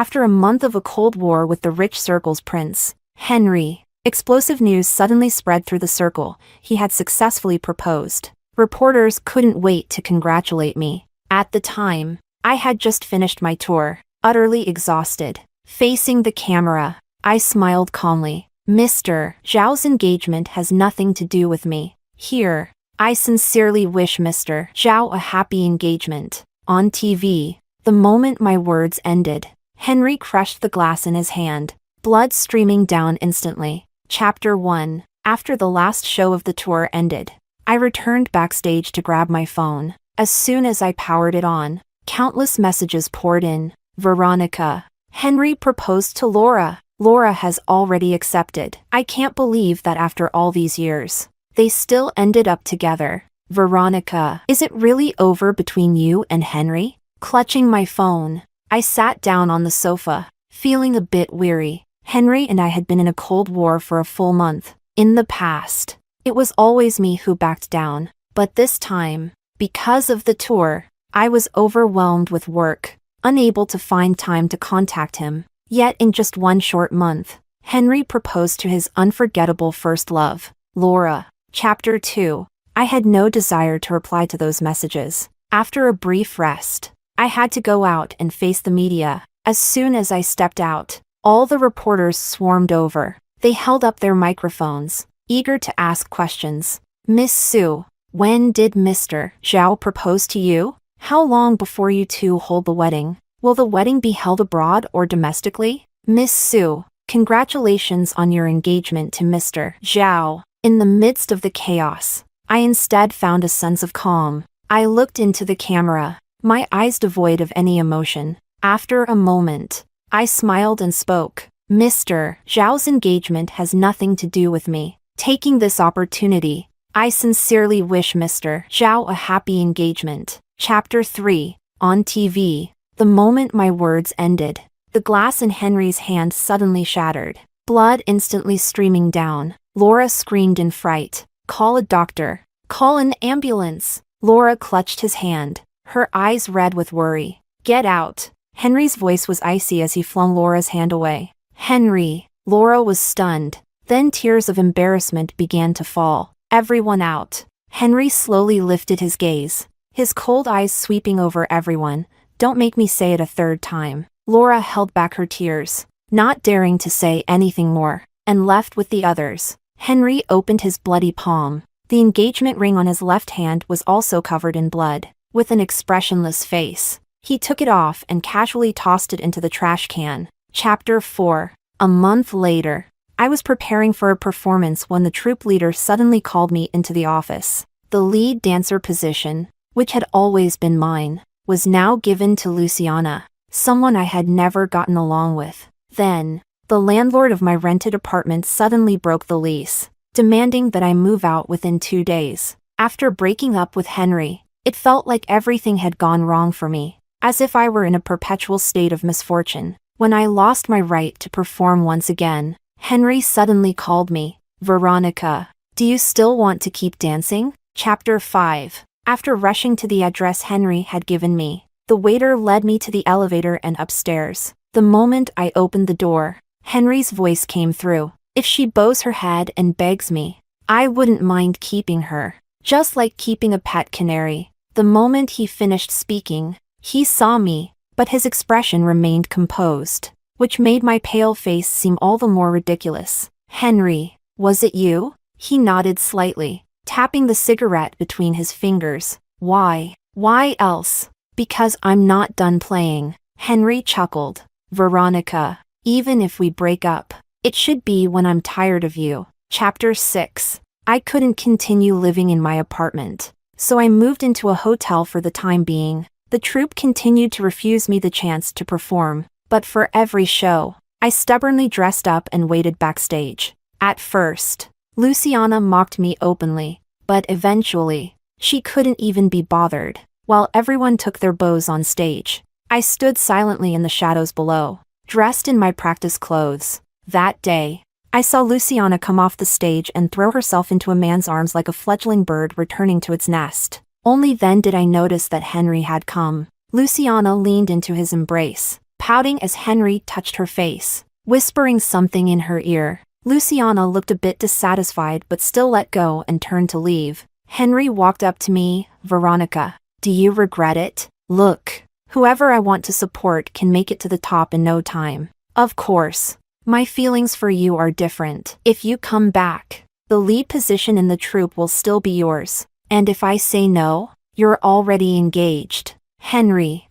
After a month of a cold war with the rich circle's prince, Henry, explosive news suddenly spread through the circle. He had successfully proposed. Reporters couldn't wait to congratulate me. At the time, I had just finished my tour, utterly exhausted. Facing the camera, I smiled calmly. Mr. Zhao's engagement has nothing to do with me. Here, I sincerely wish Mr. Zhao a happy engagement. On TV, the moment my words ended, Henry crushed the glass in his hand, blood streaming down instantly. Chapter 1. After the last show of the tour ended, I returned backstage to grab my phone. As soon as I powered it on, countless messages poured in. Veronica. Henry proposed to Laura. Laura has already accepted. I can't believe that after all these years, they still ended up together. Veronica. Is it really over between you and Henry? Clutching my phone, I sat down on the sofa, feeling a bit weary. Henry and I had been in a cold war for a full month. In the past, it was always me who backed down. But this time, because of the tour, I was overwhelmed with work, unable to find time to contact him. Yet in just one short month, Henry proposed to his unforgettable first love, Laura. Chapter 2. I had no desire to reply to those messages. After a brief rest, I had to go out and face the media. As soon as I stepped out, all the reporters swarmed over. They held up their microphones, eager to ask questions. Miss Su, when did Mr. Zhao propose to you? How long before you two hold the wedding? Will the wedding be held abroad or domestically? Miss Su, congratulations on your engagement to Mr. Zhao. In the midst of the chaos, I instead found a sense of calm. I looked into the camera, my eyes devoid of any emotion. After a moment, I smiled and spoke. Mr. Zhao's engagement has nothing to do with me. Taking this opportunity, I sincerely wish Mr. Zhao a happy engagement. Chapter 3. On TV. The moment my words ended, the glass in Henry's hand suddenly shattered, blood instantly streaming down. Laura screamed in fright. Call a doctor. Call an ambulance. Laura clutched his hand, her eyes red with worry. Get out. Henry's voice was icy as he flung Laura's hand away. Henry. Laura was stunned. Then tears of embarrassment began to fall. Everyone out. Henry slowly lifted his gaze, his cold eyes sweeping over everyone. Don't make me say it a third time. Laura held back her tears, not daring to say anything more, and left with the others. Henry opened his bloody palm. The engagement ring on his left hand was also covered in blood. With an expressionless face, he took it off and casually tossed it into the trash can. Chapter 4. A month later, I was preparing for a performance when the troupe leader suddenly called me into the office. The lead dancer position, which had always been mine, was now given to Luciana, someone I had never gotten along with. Then, the landlord of my rented apartment suddenly broke the lease, demanding that I move out within 2 days. After breaking up with Henry, it felt like everything had gone wrong for me, as if I were in a perpetual state of misfortune. When I lost my right to perform once again, Henry suddenly called me. Veronica, do you still want to keep dancing? Chapter 5. After rushing to the address Henry had given me, the waiter led me to the elevator and upstairs. The moment I opened the door, Henry's voice came through. If she bows her head and begs me, I wouldn't mind keeping her, just like keeping a pet canary. The moment he finished speaking, he saw me, but his expression remained composed, which made my pale face seem all the more ridiculous. Henry, was it you? He nodded slightly, tapping the cigarette between his fingers. Why? Why else? Because I'm not done playing. Henry chuckled. Veronica, even if we break up, it should be when I'm tired of you. Chapter 6. I couldn't continue living in my apartment, so I moved into a hotel for the time being. The troupe continued to refuse me the chance to perform, but for every show, I stubbornly dressed up and waited backstage. At first, Luciana mocked me openly, but eventually, she couldn't even be bothered. While everyone took their bows on stage, I stood silently in the shadows below, dressed in my practice clothes. That day, I saw Luciana come off the stage and throw herself into a man's arms like a fledgling bird returning to its nest. Only then did I notice that Henry had come. Luciana leaned into his embrace, pouting as Henry touched her face, whispering something in her ear. Luciana looked a bit dissatisfied but still let go and turned to leave. Henry walked up to me. Veronica, do you regret it? Look, whoever I want to support can make it to the top in no time. Of course. My feelings for you are different. If you come back, the lead position in the troupe will still be yours. And if I say no, you're already engaged. Henry,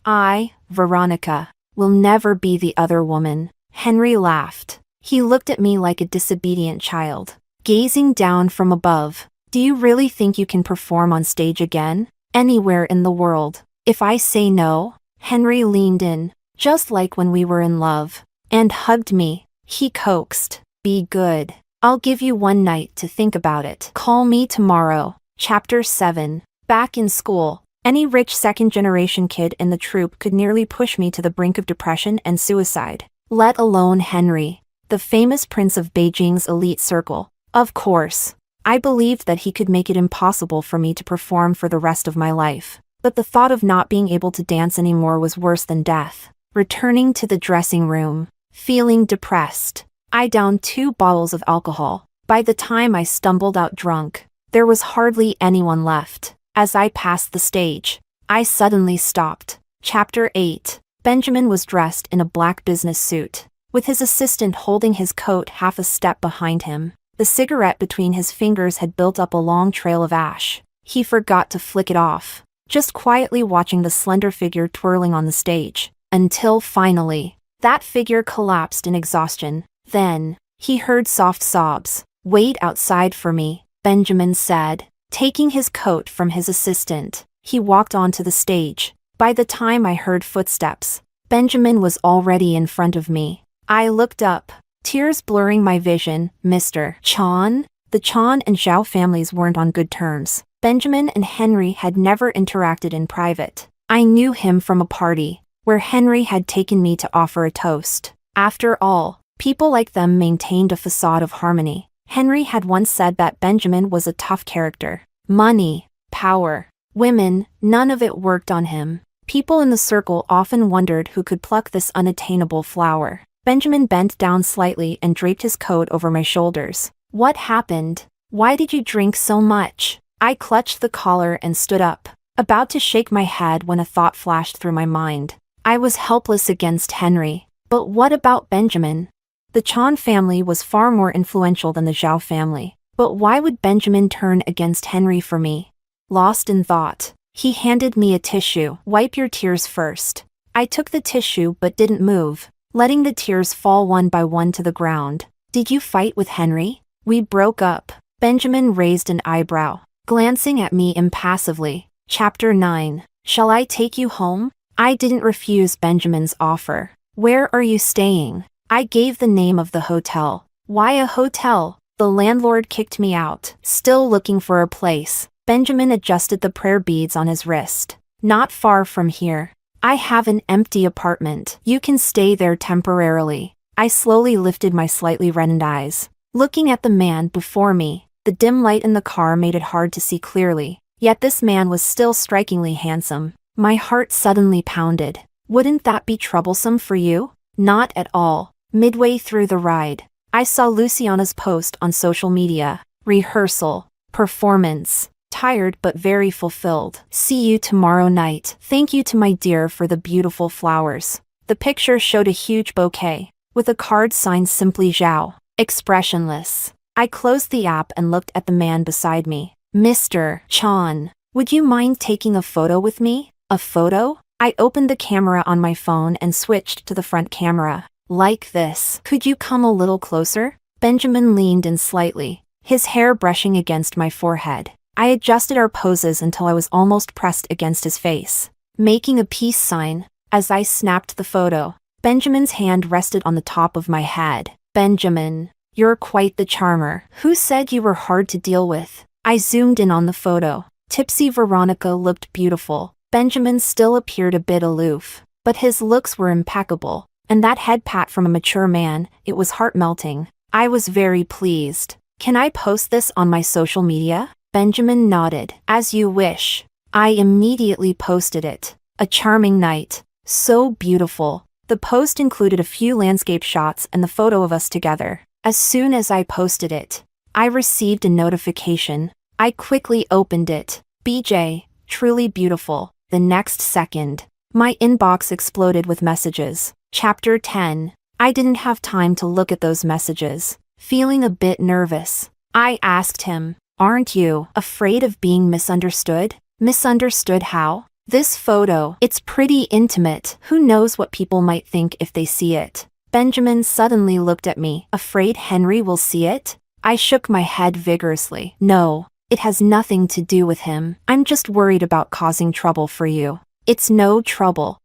Veronica, will never be the other woman. Henry laughed. He looked at me like a disobedient child, gazing down from above. Do you really think you can perform on stage again? Anywhere in the world? If I say no? Henry leaned in, just like when we were in love, and hugged me. He coaxed. Be good. I'll give you one night to think about it. Call me tomorrow. Chapter 7. Back in school. Any rich second-generation kid in the troupe could nearly push me to the brink of depression and suicide. Let alone Henry, the famous prince of Beijing's elite circle. Of course, I believed that he could make it impossible for me to perform for the rest of my life. But the thought of not being able to dance anymore was worse than death. Returning to the dressing room, feeling depressed, I downed 2 bottles of alcohol. By the time I stumbled out drunk, there was hardly anyone left. As I passed the stage, I suddenly stopped. Chapter 8. Benjamin was dressed in a black business suit, with his assistant holding his coat half a step behind him. The cigarette between his fingers had built up a long trail of ash. He forgot to flick it off, just quietly watching the slender figure twirling on the stage, until finally, that figure collapsed in exhaustion. Then, he heard soft sobs. Wait outside for me, Benjamin said. Taking his coat from his assistant, he walked onto the stage. By the time I heard footsteps, Benjamin was already in front of me. I looked up, tears blurring my vision. Mr. Chan? The Chan and Zhao families weren't on good terms. Benjamin and Henry had never interacted in private. I knew him from a party, where Henry had taken me to offer a toast. After all, people like them maintained a facade of harmony. Henry had once said that Benjamin was a tough character. Money, power, women, none of it worked on him. People in the circle often wondered who could pluck this unattainable flower. Benjamin bent down slightly and draped his coat over my shoulders. What happened? Why did you drink so much? I clutched the collar and stood up, about to shake my head when a thought flashed through my mind. I was helpless against Henry. But what about Benjamin? The Chan family was far more influential than the Zhao family. But why would Benjamin turn against Henry for me? Lost in thought, he handed me a tissue. Wipe your tears first. I took the tissue but didn't move, letting the tears fall one by one to the ground. Did you fight with Henry? We broke up. Benjamin raised an eyebrow, glancing at me impassively. Chapter 9. Shall I take you home? I didn't refuse Benjamin's offer. Where are you staying? I gave the name of the hotel. Why a hotel? The landlord kicked me out. Still looking for a place. Benjamin adjusted the prayer beads on his wrist. Not far from here. I have an empty apartment. You can stay there temporarily. I slowly lifted my slightly reddened eyes, looking at the man before me. The dim light in the car made it hard to see clearly, yet this man was still strikingly handsome. My heart suddenly pounded. Wouldn't that be troublesome for you? Not at all. Midway through the ride, I saw Luciana's post on social media. Rehearsal. Performance. Tired but very fulfilled. See you tomorrow night. Thank you to my dear for the beautiful flowers. The picture showed a huge bouquet, with a card signed simply Zhao. Expressionless, I closed the app and looked at the man beside me. Mr. Chan, would you mind taking a photo with me? A photo? I opened the camera on my phone and switched to the front camera. Like this. Could you come a little closer? Benjamin leaned in slightly, his hair brushing against my forehead. I adjusted our poses until I was almost pressed against his face, making a peace sign. As I snapped the photo, Benjamin's hand rested on the top of my head. Benjamin, you're quite the charmer. Who said you were hard to deal with? I zoomed in on the photo. Tipsy Veronica looked beautiful. Benjamin still appeared a bit aloof, but his looks were impeccable. And that head pat from a mature man, it was heart-melting. I was very pleased. Can I post this on my social media? Benjamin nodded. As you wish. I immediately posted it. A charming night. So beautiful. The post included a few landscape shots and the photo of us together. As soon as I posted it, I received a notification. I quickly opened it. BJ, truly beautiful. The next second, my inbox exploded with messages. Chapter 10. I didn't have time to look at those messages. Feeling a bit nervous, I asked him, "Aren't you afraid of being misunderstood?" Misunderstood how? This photo, it's pretty intimate. Who knows what people might think if they see it? Benjamin suddenly looked at me. Afraid Henry will see it? I shook my head vigorously. No, it has nothing to do with him. I'm just worried about causing trouble for you. It's no trouble.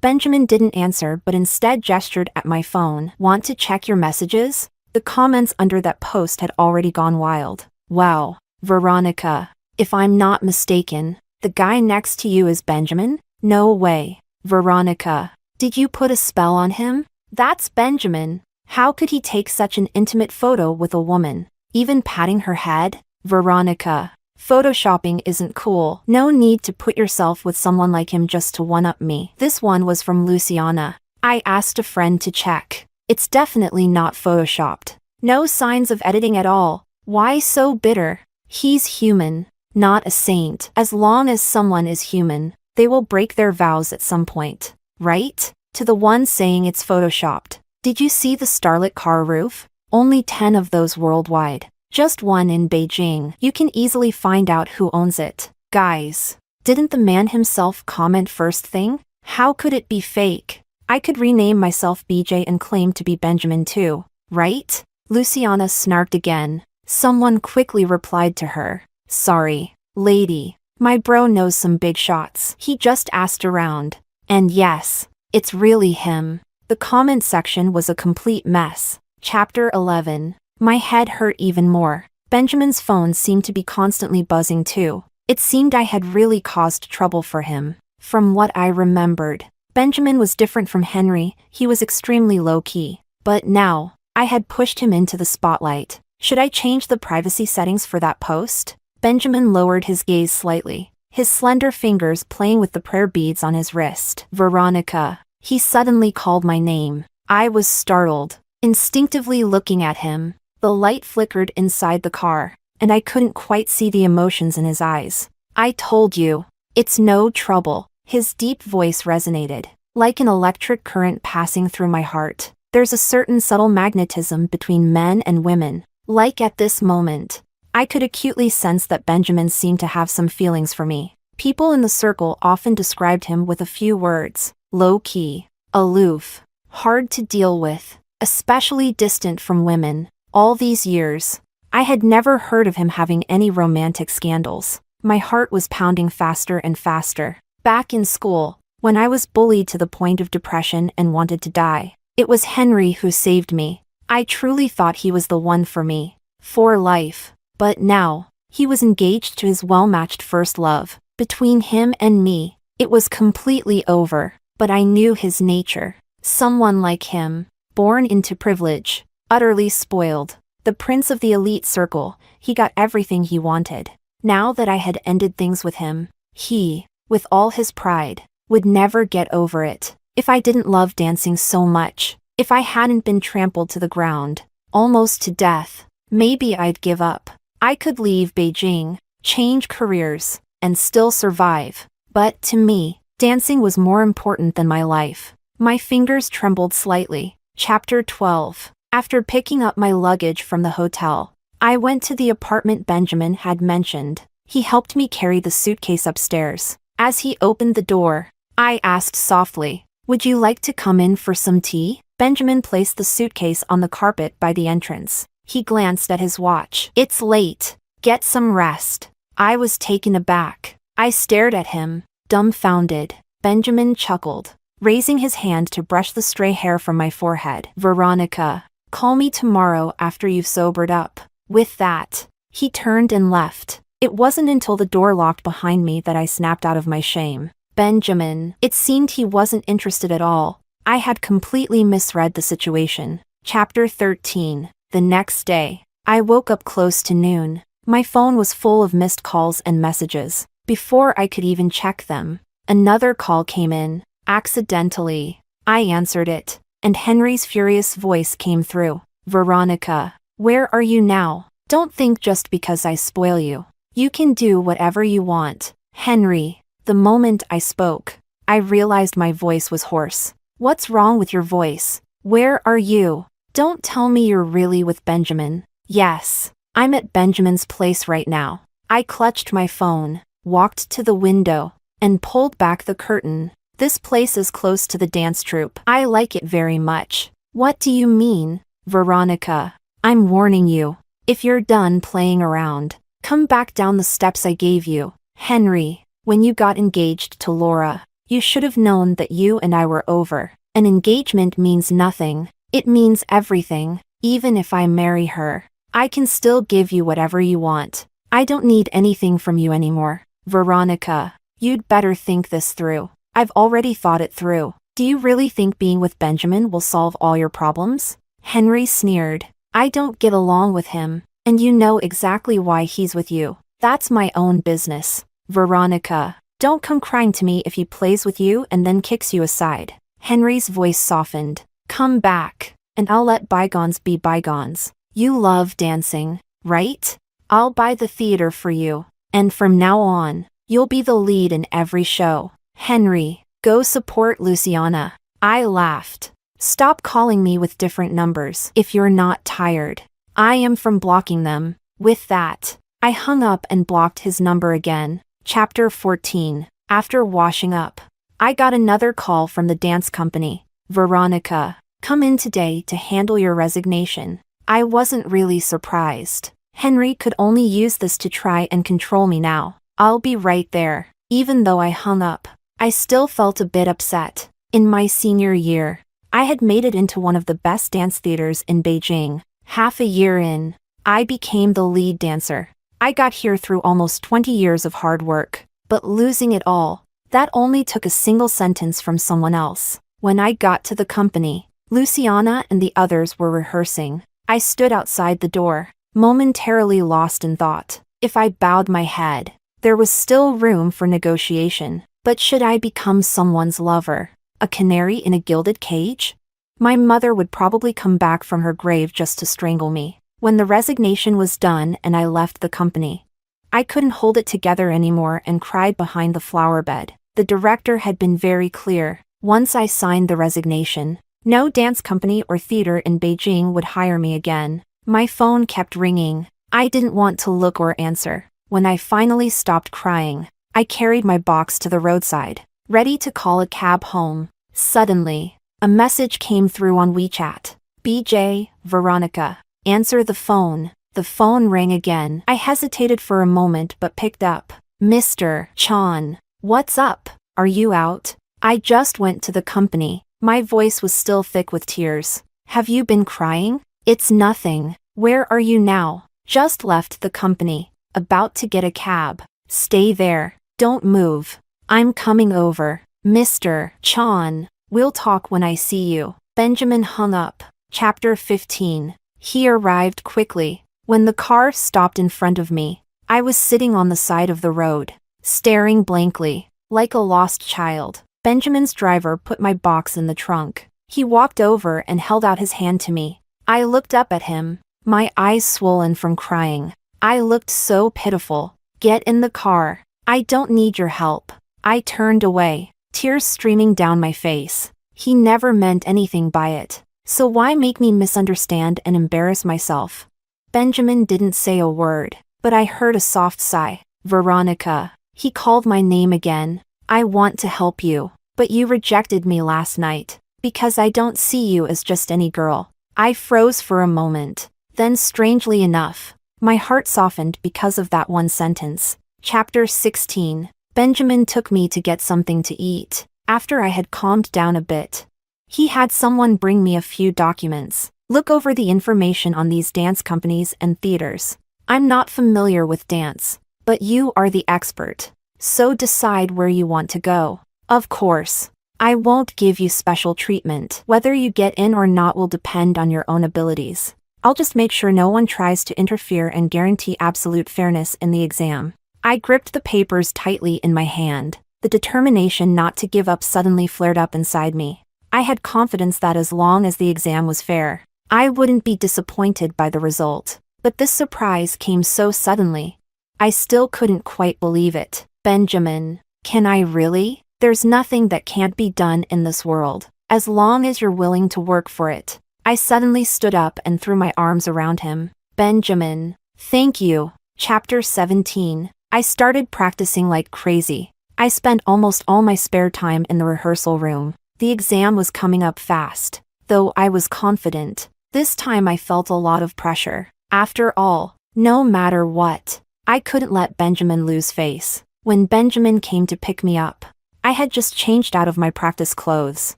Benjamin didn't answer but instead gestured at my phone. Want to check your messages? The comments under that post had already gone wild. Wow, Veronica. If I'm not mistaken, the guy next to you is Benjamin? No way. Veronica, did you put a spell on him? That's Benjamin. How could he take such an intimate photo with a woman? Even patting her head? Veronica, photoshopping isn't cool. No need to put yourself with someone like him just to one-up me. This one was from Luciana. I asked a friend to check. It's definitely not photoshopped. No signs of editing at all. Why so bitter? He's human, not a saint. As long as someone is human, they will break their vows at some point, right? To the one saying it's photoshopped. Did you see the starlit car roof? Only 10 of those worldwide. Just one in Beijing. You can easily find out who owns it. Guys, didn't the man himself comment first thing? How could it be fake? I could rename myself BJ and claim to be Benjamin too, right? Luciana snarked again. Someone quickly replied to her. Sorry, lady. My bro knows some big shots. He just asked around. And yes, it's really him. The comment section was a complete mess. Chapter 11. My head hurt even more. Benjamin's phone seemed to be constantly buzzing too. It seemed I had really caused trouble for him. From what I remembered, Benjamin was different from Henry. He was extremely low-key. But now, I had pushed him into the spotlight. Should I change the privacy settings for that post? Benjamin lowered his gaze slightly, his slender fingers playing with the prayer beads on his wrist. Veronica. He suddenly called my name. I was startled, instinctively looking at him. The light flickered inside the car, and I couldn't quite see the emotions in his eyes. I told you, it's no trouble. His deep voice resonated, like an electric current passing through my heart. There's a certain subtle magnetism between men and women. Like at this moment, I could acutely sense that Benjamin seemed to have some feelings for me. People in the circle often described him with a few words. Low-key, aloof, hard to deal with, especially distant from women. All these years, I had never heard of him having any romantic scandals. My heart was pounding faster and faster. Back in school, when I was bullied to the point of depression and wanted to die, it was Henry who saved me. I truly thought he was the one for me, for life. But now, he was engaged to his well-matched first love. Between him and me, it was completely over. But I knew his nature. Someone like him, born into privilege, utterly spoiled, the prince of the elite circle. He got everything he wanted. Now that I had ended things with him, he, with all his pride, would never get over it. If I didn't love dancing so much, if I hadn't been trampled to the ground, almost to death, maybe I'd give up. I could leave Beijing, change careers, and still survive. But to me, dancing was more important than my life. My fingers trembled slightly. Chapter 12. After picking up my luggage from the hotel, I went to the apartment Benjamin had mentioned. He helped me carry the suitcase upstairs. As he opened the door, I asked softly, "Would you like to come in for some tea?" Benjamin placed the suitcase on the carpet by the entrance. He glanced at his watch. "It's late. Get some rest." I was taken aback. I stared at him, dumbfounded. Benjamin chuckled, raising his hand to brush the stray hair from my forehead. "Veronica, call me tomorrow after you've sobered up." With that, he turned and left. It wasn't until the door locked behind me that I snapped out of my shame. Benjamin. It seemed he wasn't interested at all. I had completely misread the situation. Chapter 13. The next day, I woke up close to noon. My phone was full of missed calls and messages. Before I could even check them, another call came in. Accidentally, I answered it, and Henry's furious voice came through. Veronica, where are you now? Don't think just because I spoil you. You can do whatever you want. Henry. The moment I spoke, I realized my voice was hoarse. What's wrong with your voice? Where are you? Don't tell me you're really with Benjamin. Yes, I'm at Benjamin's place right now. I clutched my phone, walked to the window, and pulled back the curtain. This place is close to the dance troupe. I like it very much. What do you mean, Veronica? I'm warning you. If you're done playing around, come back down the steps I gave you. Henry, when you got engaged to Laura, you should have known that you and I were over. An engagement means nothing. It means everything. Even if I marry her, I can still give you whatever you want. I don't need anything from you anymore. Veronica, you'd better think this through. I've already thought it through. Do you really think being with Benjamin will solve all your problems? Henry sneered. I don't get along with him, and you know exactly why he's with you. That's my own business. Veronica, don't come crying to me if he plays with you and then kicks you aside. Henry's voice softened. Come back, and I'll let bygones be bygones. You love dancing, right? I'll buy the theater for you, and from now on, you'll be the lead in every show. Henry, go support Luciana. I laughed. Stop calling me with different numbers if you're not tired. I am from blocking them. With that, I hung up and blocked his number again. Chapter 14. After washing up, I got another call from the dance company. Veronica, come in today to handle your resignation. I wasn't really surprised. Henry could only use this to try and control me now. I'll be right there. Even though I hung up, I still felt a bit upset. In my senior year, I had made it into one of the best dance theaters in Beijing. Half a year in, I became the lead dancer. I got here through almost 20 years of hard work, but losing it all, that only took a single sentence from someone else. When I got to the company, Luciana and the others were rehearsing. I stood outside the door, momentarily lost in thought. If I bowed my head, there was still room for negotiation. But should I become someone's lover? A canary in a gilded cage? My mother would probably come back from her grave just to strangle me. When the resignation was done and I left the company, I couldn't hold it together anymore and cried behind the flower bed. The director had been very clear. Once I signed the resignation, no dance company or theater in Beijing would hire me again. My phone kept ringing. I didn't want to look or answer. When I finally stopped crying, I carried my box to the roadside, ready to call a cab home. Suddenly, a message came through on WeChat. BJ, Veronica, answer the phone. The phone rang again. I hesitated for a moment but picked up. Mr. Chan, what's up? Are you out? I just went to the company. My voice was still thick with tears. Have you been crying? It's nothing. Where are you now? Just left the company. About to get a cab. Stay there. Don't move. I'm coming over. Mr. Chan, we'll talk when I see you. Benjamin hung up. Chapter 15. He arrived quickly. When the car stopped in front of me, I was sitting on the side of the road, staring blankly, like a lost child. Benjamin's driver put my box in the trunk. He walked over and held out his hand to me. I looked up at him, my eyes swollen from crying. I looked so pitiful. Get in the car. I don't need your help. I turned away, tears streaming down my face. He never meant anything by it. So why make me misunderstand and embarrass myself? Benjamin didn't say a word, but I heard a soft sigh. Veronica. He called my name again. I want to help you, but you rejected me last night, because I don't see you as just any girl. I froze for a moment. Then strangely enough, my heart softened because of that one sentence. Chapter 16. Benjamin took me to get something to eat. After I had calmed down a bit, he had someone bring me a few documents. Look over the information on these dance companies and theaters. I'm not familiar with dance, but you are the expert. So decide where you want to go. Of course, I won't give you special treatment. Whether you get in or not will depend on your own abilities. I'll just make sure no one tries to interfere and guarantee absolute fairness in the exam. I gripped the papers tightly in my hand. The determination not to give up suddenly flared up inside me. I had confidence that as long as the exam was fair, I wouldn't be disappointed by the result. But this surprise came so suddenly. I still couldn't quite believe it. Benjamin, can I really? There's nothing that can't be done in this world, as long as you're willing to work for it. I suddenly stood up and threw my arms around him. Benjamin, thank you. Chapter 17. I started practicing like crazy. I spent almost all my spare time in the rehearsal room. The exam was coming up fast. Though I was confident, this time I felt a lot of pressure. After all, no matter what, I couldn't let Benjamin lose face. When Benjamin came to pick me up, I had just changed out of my practice clothes.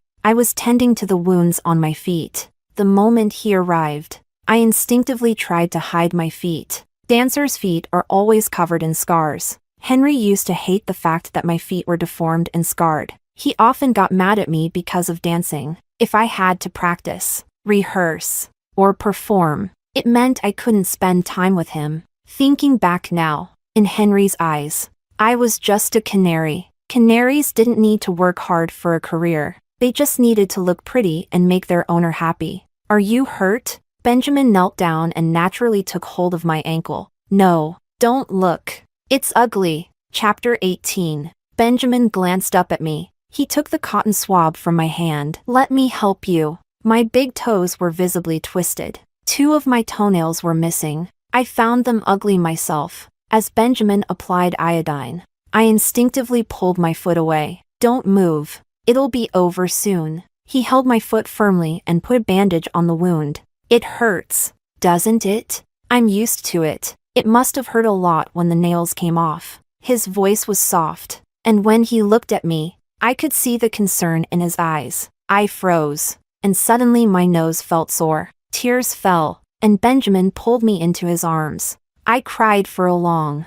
I was tending to the wounds on my feet. The moment he arrived, I instinctively tried to hide my feet. Dancers' feet are always covered in scars. Henry used to hate the fact that my feet were deformed and scarred. He often got mad at me because of dancing. If I had to practice, rehearse, or perform, it meant I couldn't spend time with him. Thinking back now, in Henry's eyes, I was just a canary. Canaries didn't need to work hard for a career. They just needed to look pretty and make their owner happy. Are you hurt? Benjamin knelt down and naturally took hold of my ankle. No, don't look. It's ugly. Chapter 18. Benjamin glanced up at me. He took the cotton swab from my hand. Let me help you. My big toes were visibly twisted. 2 of my toenails were missing. I found them ugly myself. As Benjamin applied iodine, I instinctively pulled my foot away. Don't move. It'll be over soon. He held my foot firmly and put a bandage on the wound. It hurts, doesn't it? I'm used to it. It must have hurt a lot when the nails came off. His voice was soft, and when he looked at me, I could see the concern in his eyes. I froze, and suddenly my nose felt sore. Tears fell, and Benjamin pulled me into his arms. I cried for a long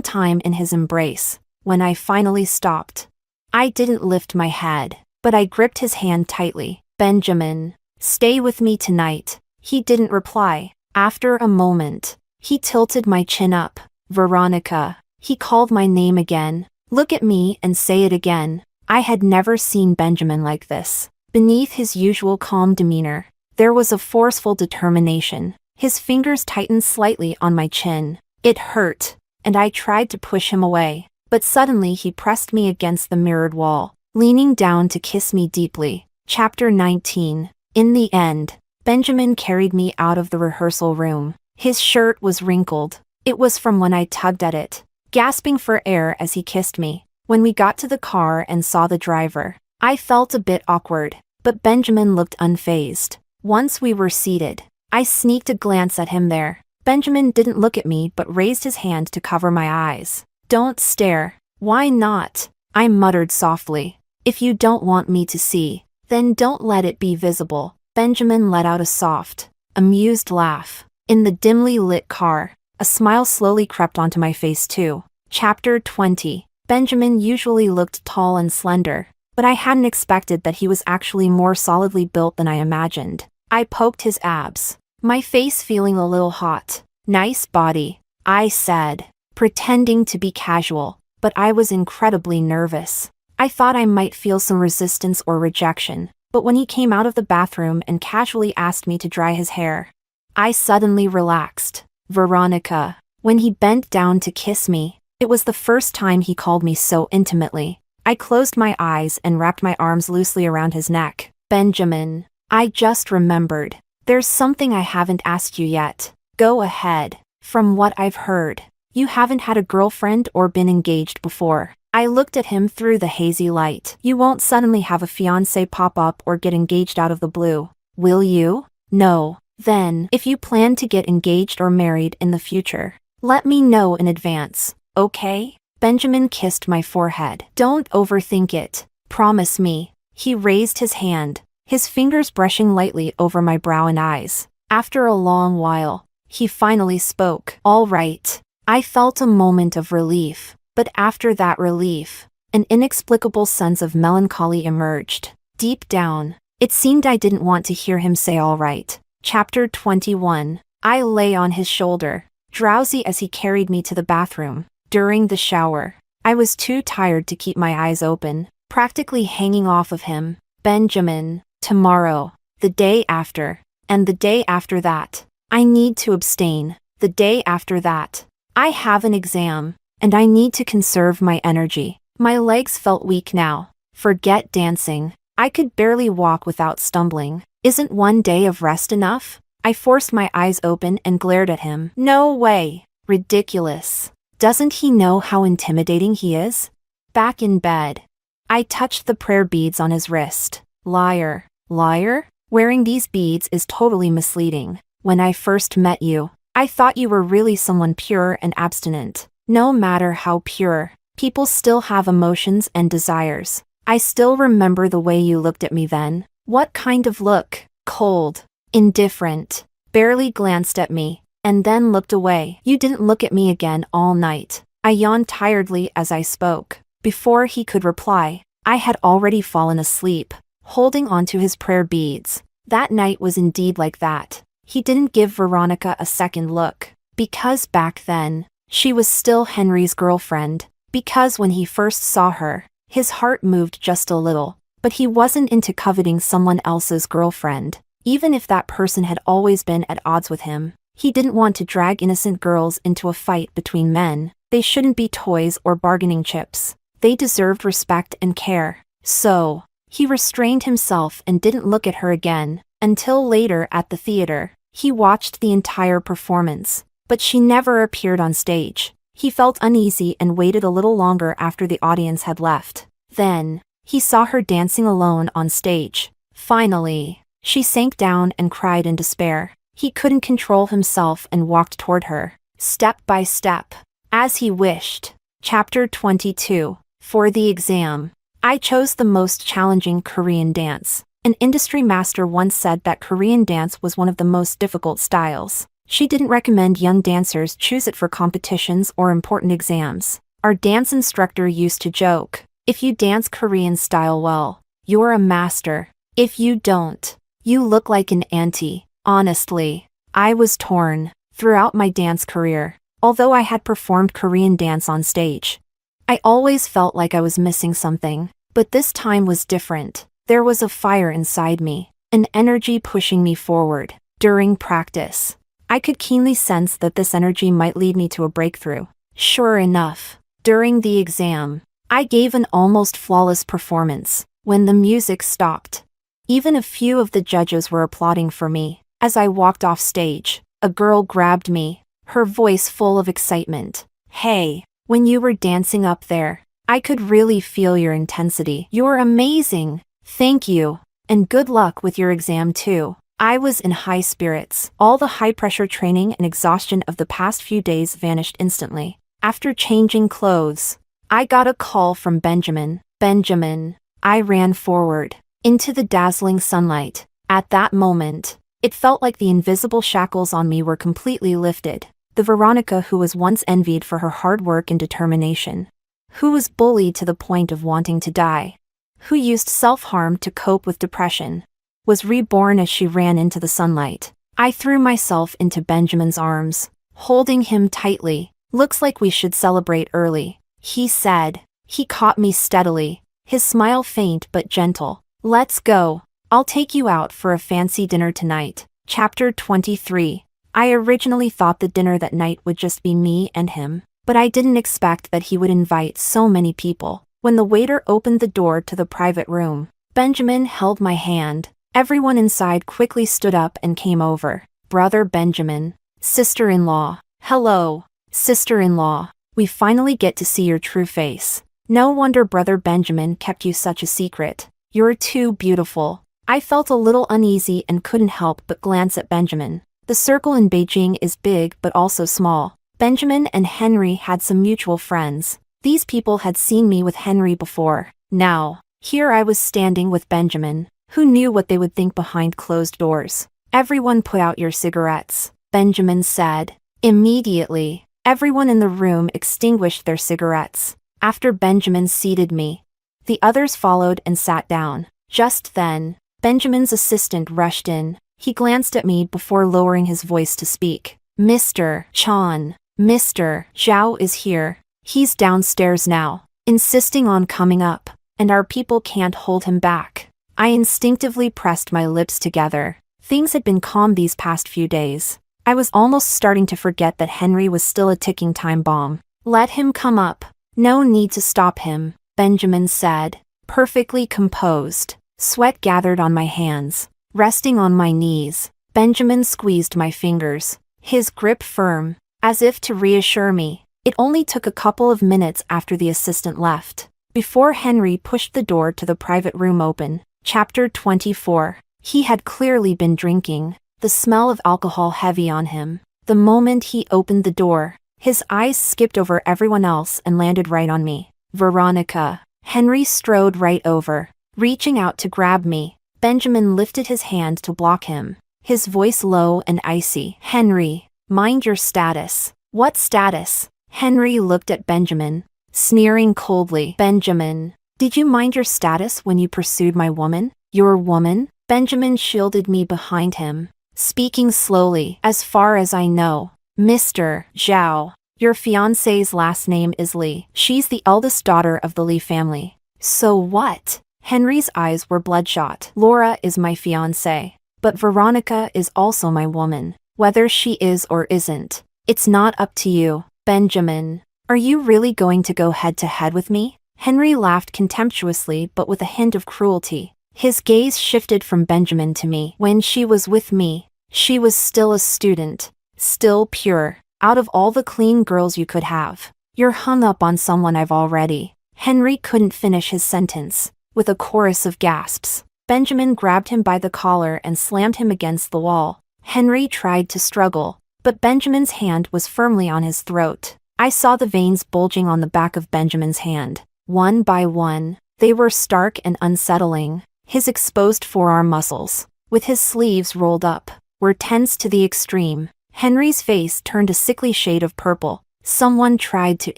time in his embrace. When I finally stopped, I didn't lift my head, but I gripped his hand tightly. Benjamin, stay with me tonight. He didn't reply. After a moment, he tilted my chin up. Veronica. He called my name again. Look at me and say it again. I had never seen Benjamin like this. Beneath his usual calm demeanor, there was a forceful determination. His fingers tightened slightly on my chin. It hurt, and I tried to push him away. But suddenly he pressed me against the mirrored wall, leaning down to kiss me deeply. Chapter 19. In the end, Benjamin carried me out of the rehearsal room. His shirt was wrinkled. It was from when I tugged at it, gasping for air as he kissed me. When we got to the car and saw the driver, I felt a bit awkward, but Benjamin looked unfazed. Once we were seated, I sneaked a glance at him there. Benjamin didn't look at me but raised his hand to cover my eyes. Don't stare. Why not? I muttered softly. If you don't want me to see, then don't let it be visible. Benjamin let out a soft, amused laugh. In the dimly lit car, a smile slowly crept onto my face too. Chapter 20. Benjamin usually looked tall and slender, but I hadn't expected that he was actually more solidly built than I imagined. I poked his abs, my face feeling a little hot. Nice body, I said, pretending to be casual, but I was incredibly nervous. I thought I might feel some resistance or rejection, but when he came out of the bathroom and casually asked me to dry his hair, I suddenly relaxed. Veronica. When he bent down to kiss me, it was the first time he called me so intimately. I closed my eyes and wrapped my arms loosely around his neck. Benjamin, I just remembered. There's something I haven't asked you yet. Go ahead. From what I've heard, you haven't had a girlfriend or been engaged before. I looked at him through the hazy light. You won't suddenly have a fiancé pop up or get engaged out of the blue, will you? No. Then, if you plan to get engaged or married in the future, let me know in advance, okay? Benjamin kissed my forehead. Don't overthink it. Promise me. He raised his hand, his fingers brushing lightly over my brow and eyes. After a long while, he finally spoke. All right. I felt a moment of relief, but after that relief, an inexplicable sense of melancholy emerged. Deep down, it seemed I didn't want to hear him say all right. Chapter 21. I lay on his shoulder, drowsy as he carried me to the bathroom. During the shower, I was too tired to keep my eyes open, practically hanging off of him. Benjamin, tomorrow, the day after, and the day after that. I need to abstain. The day after that. I have an exam, and I need to conserve my energy. My legs felt weak now. Forget dancing. I could barely walk without stumbling. Isn't one day of rest enough? I forced my eyes open and glared at him. No way. Ridiculous. Doesn't he know how intimidating he is? Back in bed. I touched the prayer beads on his wrist. Liar. Liar? Wearing these beads is totally misleading. When I first met you, I thought you were really someone pure and abstinent. No matter how pure, people still have emotions and desires. I still remember the way you looked at me then. What kind of look? Cold. Indifferent. Barely glanced at me, and then looked away. You didn't look at me again all night. I yawned tiredly as I spoke. Before he could reply, I had already fallen asleep, holding onto his prayer beads. That night was indeed like that. He didn't give Veronica a second look. Because back then, she was still Henry's girlfriend. Because when he first saw her, his heart moved just a little. But he wasn't into coveting someone else's girlfriend. Even if that person had always been at odds with him, he didn't want to drag innocent girls into a fight between men. They shouldn't be toys or bargaining chips. They deserved respect and care. So, he restrained himself and didn't look at her again, until later at the theater. He watched the entire performance, but she never appeared on stage. He felt uneasy and waited a little longer after the audience had left. Then, he saw her dancing alone on stage. Finally, she sank down and cried in despair. He couldn't control himself and walked toward her, step by step, as he wished. Chapter 22. For the exam. I chose the most challenging Korean dance. An industry master once said that Korean dance was one of the most difficult styles. She didn't recommend young dancers choose it for competitions or important exams. Our dance instructor used to joke, if you dance Korean style well, you're a master. If you don't, you look like an auntie. Honestly, I was torn throughout my dance career. Although I had performed Korean dance on stage, I always felt like I was missing something. But this time was different. There was a fire inside me, an energy pushing me forward. During practice, I could keenly sense that this energy might lead me to a breakthrough. Sure enough, during the exam, I gave an almost flawless performance. When the music stopped, even a few of the judges were applauding for me. As I walked off stage, a girl grabbed me, her voice full of excitement. Hey, when you were dancing up there, I could really feel your intensity. You're amazing. Thank you. And good luck with your exam too. I was in high spirits. All the high-pressure training and exhaustion of the past few days vanished instantly. After changing clothes, I got a call from Benjamin. Benjamin. I ran forward, into the dazzling sunlight. At that moment, it felt like the invisible shackles on me were completely lifted. The Veronica who was once envied for her hard work and determination, who was bullied to the point of wanting to die, who used self-harm to cope with depression, was reborn as she ran into the sunlight. I threw myself into Benjamin's arms, holding him tightly. Looks like we should celebrate early, he said. He caught me steadily, his smile faint but gentle. Let's go. I'll take you out for a fancy dinner tonight. Chapter 23. I originally thought the dinner that night would just be me and him, but I didn't expect that he would invite so many people. When the waiter opened the door to the private room, Benjamin held my hand. Everyone inside quickly stood up and came over. Brother Benjamin. Sister-in-law. Hello, sister-in-law. We finally get to see your true face. No wonder Brother Benjamin kept you such a secret. You're too beautiful. I felt a little uneasy and couldn't help but glance at Benjamin. The circle in Beijing is big but also small. Benjamin and Henry had some mutual friends. These people had seen me with Henry before. Now, here I was standing with Benjamin. Who knew what they would think behind closed doors? Everyone put out your cigarettes, Benjamin said. Immediately, everyone in the room extinguished their cigarettes. After Benjamin seated me, the others followed and sat down. Just then, Benjamin's assistant rushed in. He glanced at me before lowering his voice to speak. Mr. Chan, Mr. Zhao is here. He's downstairs now, insisting on coming up, and our people can't hold him back. I instinctively pressed my lips together. Things had been calm these past few days. I was almost starting to forget that Henry was still a ticking time bomb. Let him come up. No need to stop him, Benjamin said, perfectly composed. Sweat gathered on my hands. Resting on my knees, Benjamin squeezed my fingers, his grip firm, as if to reassure me. It only took a couple of minutes after the assistant left, before Henry pushed the door to the private room open. Chapter 24. He had clearly been drinking, the smell of alcohol heavy on him. The moment he opened the door, his eyes skipped over everyone else and landed right on me. Veronica. Henry strode right over, reaching out to grab me. Benjamin lifted his hand to block him, his voice low and icy. Henry, mind your status. What status? Henry looked at Benjamin, sneering coldly. Benjamin, did you mind your status when you pursued my woman? Your woman? Benjamin shielded me behind him, speaking slowly. As far as I know, Mr. Zhao, your fiancé's last name is Li. She's the eldest daughter of the Li family. So what? Henry's eyes were bloodshot. Laura is my fiancé, but Veronica is also my woman. Whether she is or isn't, it's not up to you. Benjamin, are you really going to go head-to-head with me? Henry laughed contemptuously but with a hint of cruelty. His gaze shifted from Benjamin to me. When she was with me, she was still a student, still pure. Out of all the clean girls you could have, you're hung up on someone I've already. Henry couldn't finish his sentence. With a chorus of gasps, Benjamin grabbed him by the collar and slammed him against the wall. Henry tried to struggle, but Benjamin's hand was firmly on his throat. I saw the veins bulging on the back of Benjamin's hand. One by one, they were stark and unsettling. His exposed forearm muscles, with his sleeves rolled up, were tense to the extreme. Henry's face turned a sickly shade of purple. Someone tried to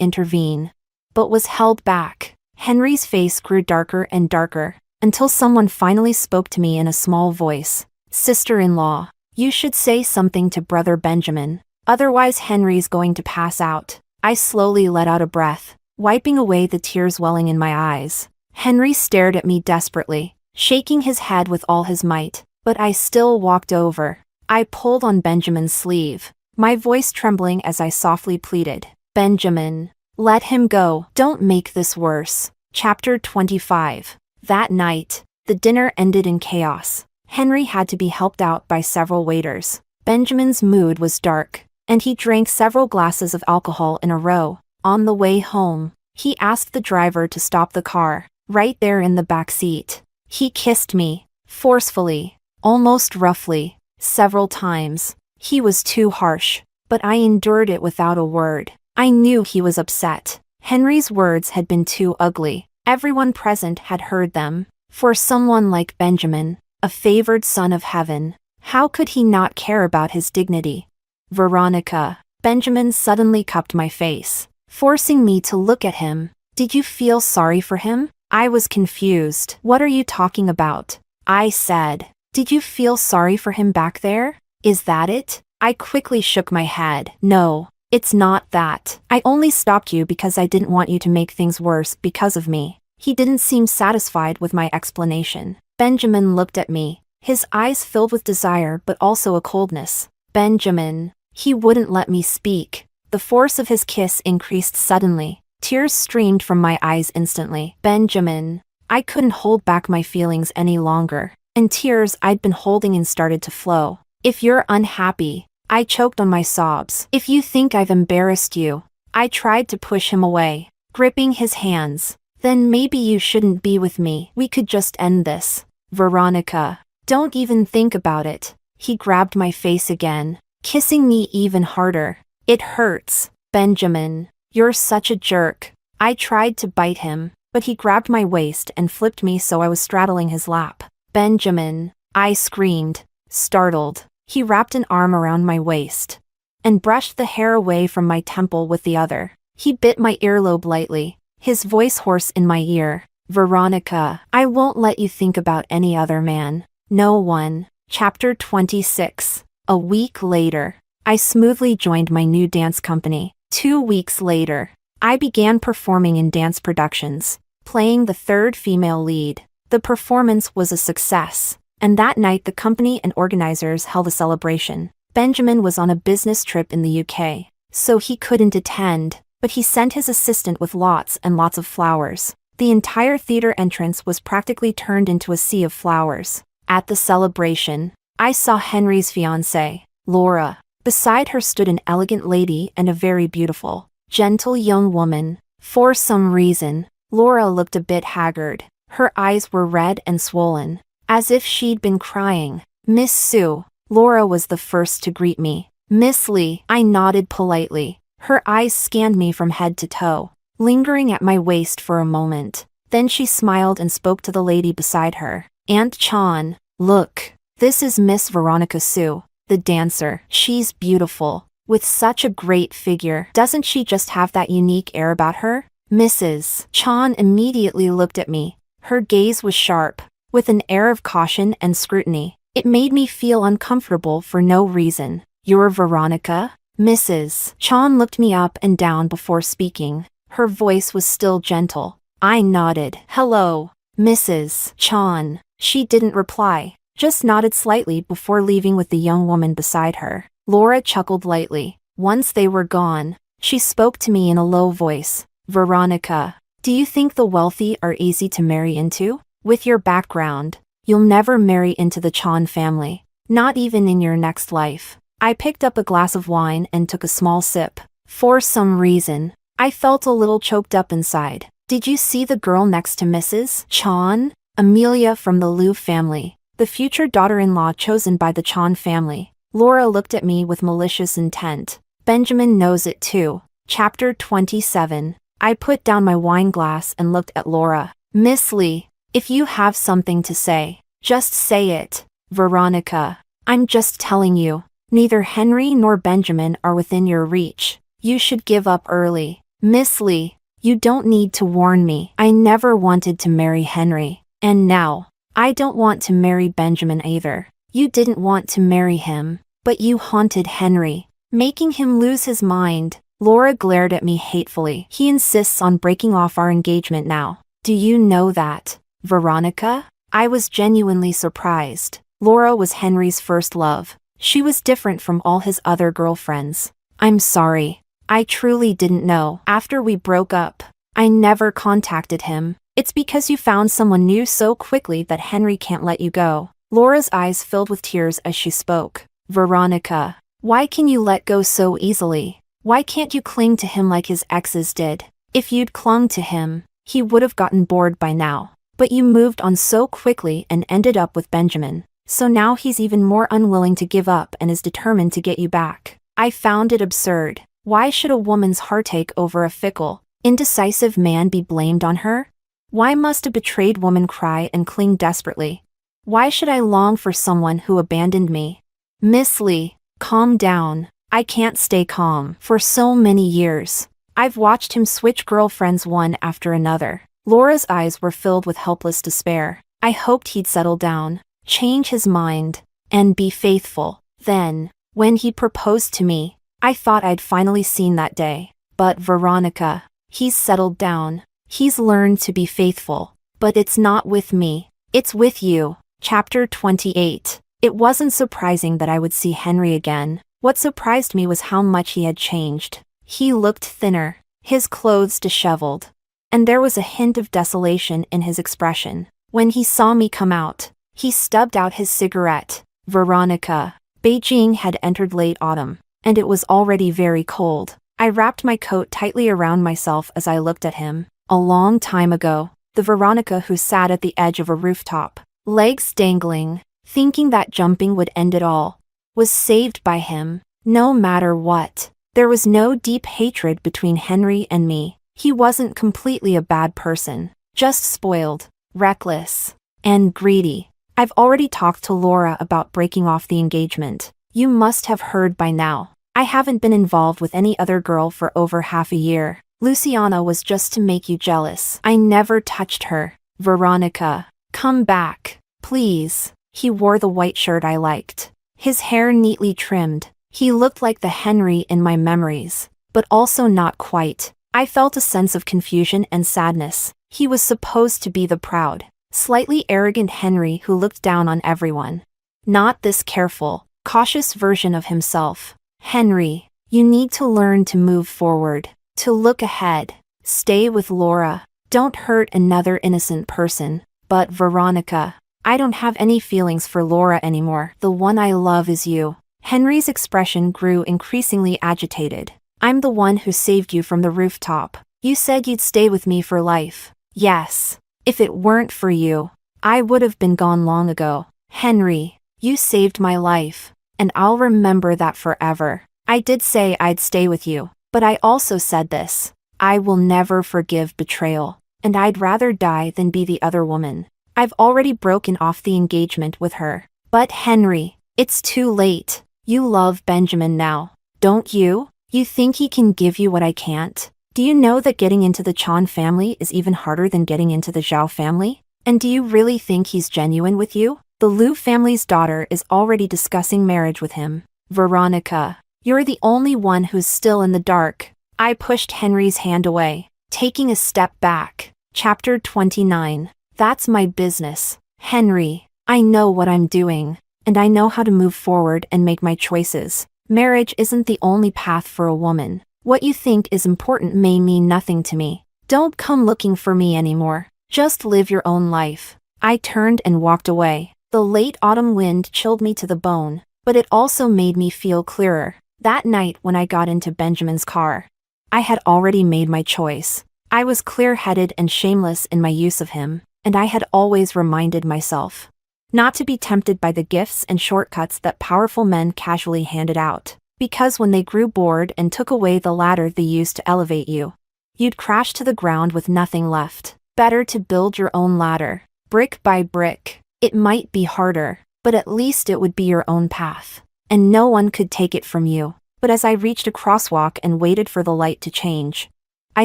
intervene, but was held back. Henry's face grew darker and darker, until someone finally spoke to me in a small voice. Sister-in-law, you should say something to Brother Benjamin, otherwise Henry's going to pass out. I slowly let out a breath, wiping away the tears welling in my eyes. Henry stared at me desperately, shaking his head with all his might, but I still walked over. I pulled on Benjamin's sleeve, my voice trembling as I softly pleaded. Benjamin, let him go. Don't make this worse. Chapter 25. That night, the dinner ended in chaos. Henry had to be helped out by several waiters. Benjamin's mood was dark, and he drank several glasses of alcohol in a row. On the way home, he asked the driver to stop the car, right there in the back seat. He kissed me, forcefully, almost roughly, several times. He was too harsh, but I endured it without a word. I knew he was upset. Henry's words had been too ugly. Everyone present had heard them. For someone like Benjamin, a favored son of heaven, how could he not care about his dignity? Veronica. Benjamin suddenly cupped my face, forcing me to look at him. Did you feel sorry for him? I was confused. What are you talking about? I said. Did you feel sorry for him back there? Is that it? I quickly shook my head. No, it's not that. I only stopped you because I didn't want you to make things worse because of me. He didn't seem satisfied with my explanation. Benjamin looked at me, his eyes filled with desire but also a coldness. Benjamin. He wouldn't let me speak. The force of his kiss increased suddenly. Tears streamed from my eyes instantly. Benjamin. I couldn't hold back my feelings any longer, and tears I'd been holding in started to flow. If you're unhappy, I choked on my sobs. If you think I've embarrassed you, I tried to push him away, gripping his hands. Then maybe you shouldn't be with me. We could just end this. Veronica. Don't even think about it. He grabbed my face again, kissing me even harder. It hurts. Benjamin. You're such a jerk. I tried to bite him, but he grabbed my waist and flipped me so I was straddling his lap. Benjamin. I screamed, startled. He wrapped an arm around my waist and brushed the hair away from my temple with the other. He bit my earlobe lightly, his voice hoarse in my ear. Veronica, I won't let you think about any other man. No one. Chapter 26. A week later, I smoothly joined my new dance company. 2 weeks later, I began performing in dance productions, playing the third female lead. The performance was a success, and that night the company and organizers held a celebration. Benjamin was on a business trip in the UK, so he couldn't attend, but he sent his assistant with lots and lots of flowers. The entire theater entrance was practically turned into a sea of flowers. At the celebration, I saw Henry's fiancée, Laura. Beside her stood an elegant lady and a very beautiful, gentle young woman. For some reason, Laura looked a bit haggard. Her eyes were red and swollen, as if she'd been crying. "Miss Sue." Laura was the first to greet me. "Miss Lee," I nodded politely. Her eyes scanned me from head to toe, lingering at my waist for a moment. Then she smiled and spoke to the lady beside her. "Aunt Chan, look. This is Miss Veronica Sue, the dancer. She's beautiful, with such a great figure. Doesn't she just have that unique air about her?" Mrs. Chan immediately looked at me. Her gaze was sharp, with an air of caution and scrutiny. It made me feel uncomfortable for no reason. "You're Veronica?" Mrs. Chan looked me up and down before speaking. Her voice was still gentle. I nodded. "Hello, Mrs. Chan." She didn't reply, just nodded slightly before leaving with the young woman beside her. Laura chuckled lightly. Once they were gone, she spoke to me in a low voice. "Veronica, do you think the wealthy are easy to marry into? With your background, you'll never marry into the Chan family, not even in your next life." I picked up a glass of wine and took a small sip. For some reason, I felt a little choked up inside. "Did you see the girl next to Mrs. Chan? Amelia from the Liu family, the future daughter-in-law chosen by the Chan family." Laura looked at me with malicious intent. "Benjamin knows it too." Chapter 27. I put down my wine glass and looked at Laura. "Miss Lee, if you have something to say, just say it." "Veronica, I'm just telling you, neither Henry nor Benjamin are within your reach. You should give up early." "Miss Lee, you don't need to warn me. I never wanted to marry Henry, and now, I don't want to marry Benjamin either." "You didn't want to marry him, but you haunted Henry, making him lose his mind." Laura glared at me hatefully. "He insists on breaking off our engagement now. Do you know that, Veronica?" I was genuinely surprised. Laura was Henry's first love. She was different from all his other girlfriends. "I'm sorry. I truly didn't know." "After we broke up, I never contacted him." "It's because you found someone new so quickly that Henry can't let you go." Laura's eyes filled with tears as she spoke. "Veronica, why can you let go so easily? Why can't you cling to him like his exes did? If you'd clung to him, he would have gotten bored by now. But you moved on so quickly and ended up with Benjamin. So now he's even more unwilling to give up and is determined to get you back." I found it absurd. Why should a woman's heartache over a fickle, indecisive man be blamed on her? Why must a betrayed woman cry and cling desperately? Why should I long for someone who abandoned me? "Miss Lee, calm down." I can't stay calm. For so many years, I've watched him switch girlfriends one after another. Laura's eyes were filled with helpless despair. I hoped he'd settle down, change his mind, and be faithful. Then, when he proposed to me, I thought I'd finally seen that day. But Veronica, he's settled down. He's learned to be faithful. But it's not with me. It's with you. Chapter 28. It wasn't surprising that I would see Henry again. What surprised me was how much he had changed. He looked thinner, his clothes disheveled, and there was a hint of desolation in his expression. When he saw me come out, he stubbed out his cigarette. "Veronica." Beijing had entered late autumn, and it was already very cold. I wrapped my coat tightly around myself as I looked at him. A long time ago, the Veronica who sat at the edge of a rooftop, legs dangling, thinking that jumping would end it all, was saved by him. No matter what, there was no deep hatred between Henry and me. He wasn't completely a bad person, just spoiled, reckless, and greedy. I've already talked to Laura about breaking off the engagement. You must have heard by now. I haven't been involved with any other girl for over half a year. Luciana was just to make you jealous. I never touched her. Veronica, come back, please. He wore the white shirt I liked. His hair neatly trimmed. He looked like the Henry in my memories, but also not quite. I felt a sense of confusion and sadness. He was supposed to be the proud, Slightly arrogant Henry who looked down on everyone. Not this careful, cautious version of himself. Henry, you need to learn to move forward, to look ahead. Stay with Laura. Don't hurt another innocent person. But Veronica, I don't have any feelings for Laura anymore. The one I love is you. Henry's expression grew increasingly agitated. I'm the one who saved you from the rooftop. You said you'd stay with me for life. Yes. If it weren't for you, I would have been gone long ago. Henry, you saved my life, and I'll remember that forever. I did say I'd stay with you, but I also said this. I will never forgive betrayal, and I'd rather die than be the other woman. I've already broken off the engagement with her. But Henry, it's too late. You love Benjamin now, don't you? You think he can give you what I can't? Do you know that getting into the Chan family is even harder than getting into the Zhao family? And do you really think he's genuine with you? The Liu family's daughter is already discussing marriage with him. Veronica, you're the only one who's still in the dark. I pushed Henry's hand away, taking a step back. Chapter 29. That's my business. Henry, I know what I'm doing, and I know how to move forward and make my choices. Marriage isn't the only path for a woman. What you think is important may mean nothing to me. Don't come looking for me anymore. Just live your own life. I turned and walked away. The late autumn wind chilled me to the bone, but it also made me feel clearer. That night when I got into Benjamin's car, I had already made my choice. I was clear-headed and shameless in my use of him, and I had always reminded myself not to be tempted by the gifts and shortcuts that powerful men casually handed out. Because when they grew bored and took away the ladder they used to elevate you, you'd crash to the ground with nothing left. Better to build your own ladder, brick by brick. It might be harder, but at least it would be your own path, and no one could take it from you. But as I reached a crosswalk and waited for the light to change, I